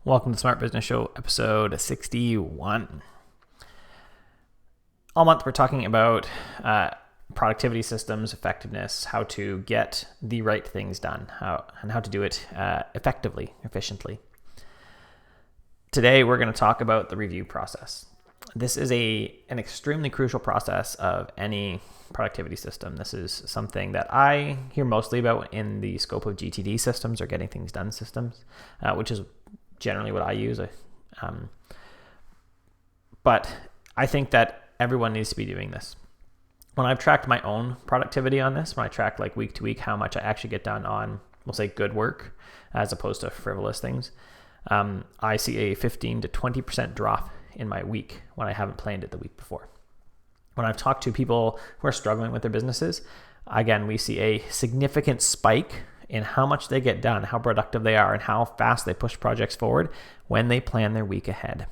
Welcome to Smart Business Show, episode 61. All month, we're talking about productivity systems, effectiveness, how to get the right things done, how to do it effectively, efficiently. Today, we're going to talk about the review process. This is an extremely crucial process of any productivity system. This is something that I hear mostly about in the scope of GTD systems or getting things done systems, which is generally what I use. But I think that everyone needs to be doing this. When I've tracked my own productivity on this, when I track like week to week how much I actually get done on, we'll say, good work as opposed to frivolous things, I see a 15 to 20% drop in my week when I haven't planned it the week before. When I've talked to people who are struggling with their businesses, again, we see a significant spike in how much they get done, how productive they are, and how fast they push projects forward when they plan their week ahead.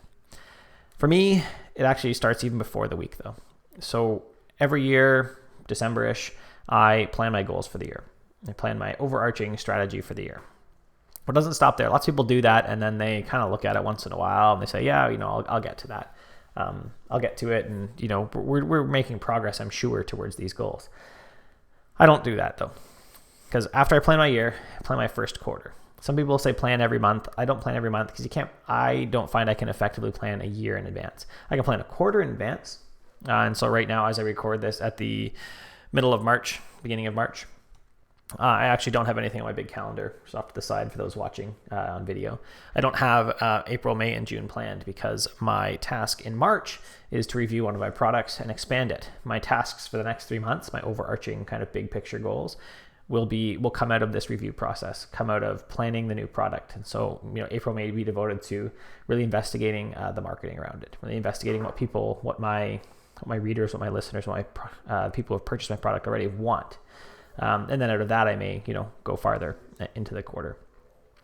For me, it actually starts even before the week though. So every year, December-ish, I plan my goals for the year. I plan my overarching strategy for the year. But it doesn't stop there. Lots of people do that and then they kind of look at it once in a while and they say, yeah, I'll get to that. I'll get to it, and we're making progress, I'm sure, towards these goals. I don't do that though. Because after I plan my year, I plan my first quarter. Some people say plan every month. I don't plan every month because I don't find I can effectively plan a year in advance. I can plan a quarter in advance. And so right now, as I record this at the middle of March, beginning of March, I actually don't have anything on my big calendar, just off to the side for those watching on video. I don't have April, May, and June planned because my task in March is to review one of my products and expand it. My tasks for the next 3 months, my overarching kind of big picture goals, will come out of this review process, come out of planning the new product. And so, April may be devoted to really investigating the marketing around it, really investigating what my readers, what my listeners, what my people who have purchased my product already want. And then out of that, I may, go farther into the quarter.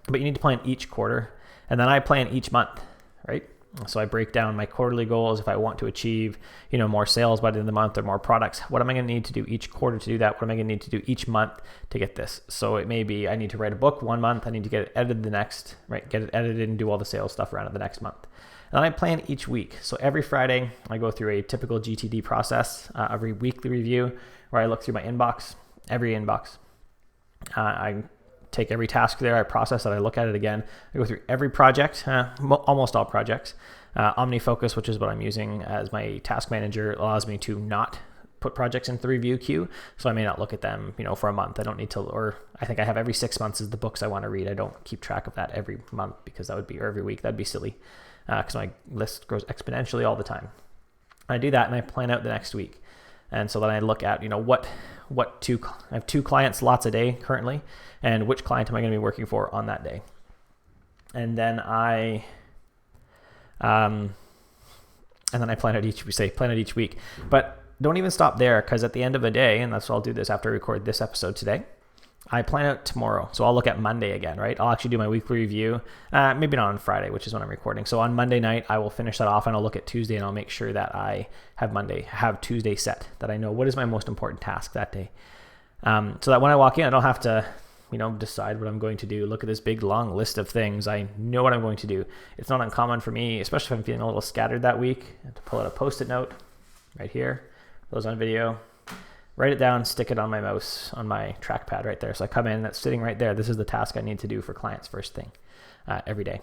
But you need to plan each quarter, and then I plan each month, right? So I break down my quarterly goals. If I want to achieve, more sales by the end of the month or more products, what am I going to need to do each quarter to do that? What am I going to need to do each month to get this? So it may be I need to write a book one month. I need to get it edited the next, right? Get it edited and do all the sales stuff around it the next month. And then I plan each week. So every Friday, I go through a typical GTD process, every weekly review where I look through my inbox, every inbox. I take every task there, I process it, I look at it again. I go through every project, almost all projects. OmniFocus, which is what I'm using as my task manager, allows me to not put projects into the review queue. So I may not look at them, for a month. I don't need to, or I think I have every 6 months is the books I want to read. I don't keep track of that every month because or every week. That'd be silly because my list grows exponentially all the time. I do that and I plan out the next week. And so then I look at, I have 2 client slots a day currently, and which client am I going to be working for on that day? And then I plan out each week. But don't even stop there, because at the end of the day, and that's what I'll do this after I record this episode today, I plan out tomorrow. So I'll look at Monday again, right? I'll actually do my weekly review, maybe not on Friday, which is when I'm recording. So on Monday night, I will finish that off and I'll look at Tuesday and I'll make sure that I have Tuesday set, that I know what is my most important task that day. So that when I walk in, I don't have to, decide what I'm going to do. Look at this big long list of things. I know what I'm going to do. It's not uncommon for me, especially if I'm feeling a little scattered that week, to pull out a Post-it note right here, those on video, write it down, stick it on my mouse, on my trackpad right there. So I come in, that's sitting right there. This is the task I need to do for clients first thing every day.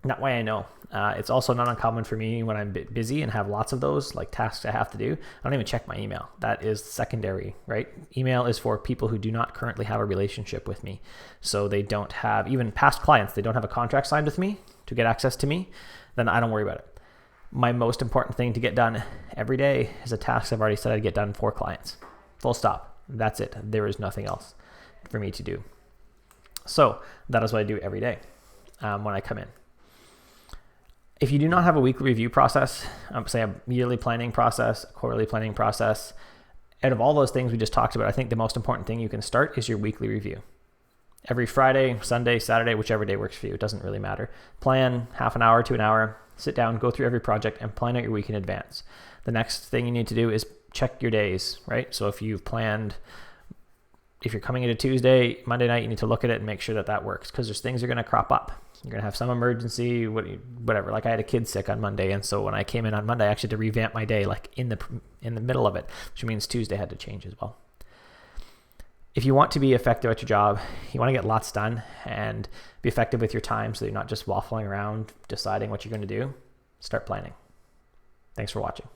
That way I know. It's also not uncommon for me when I'm busy and have lots of those like tasks I have to do. I don't even check my email. That is secondary, right? Email is for people who do not currently have a relationship with me. So they don't have, even past clients, they don't have a contract signed with me to get access to me. Then I don't worry about it. My most important thing to get done every day is a task I've already said I'd get done for clients. Full stop. That's it. There is nothing else for me to do. So that is what I do every day when I come in. If you do not have a weekly review process, say a yearly planning process, a quarterly planning process, out of all those things we just talked about, I think the most important thing you can start is your weekly review. Every Friday, Sunday, Saturday, whichever day works for you, it doesn't really matter. Plan half an hour to an hour, sit down, go through every project and plan out your week in advance. The next thing you need to do is check your days, right? So if you've planned if you're coming into Tuesday, Monday night, you need to look at it and make sure that that works, because there's things are going to crop up. You're going to have some emergency, whatever. Like I had a kid sick on Monday, and so when I came in on Monday, I actually had to revamp my day like in the middle of it, which means Tuesday had to change as well. If you want to be effective at your job, you want to get lots done and be effective with your time so you're not just waffling around deciding what you're going to do, start planning. Thanks for watching.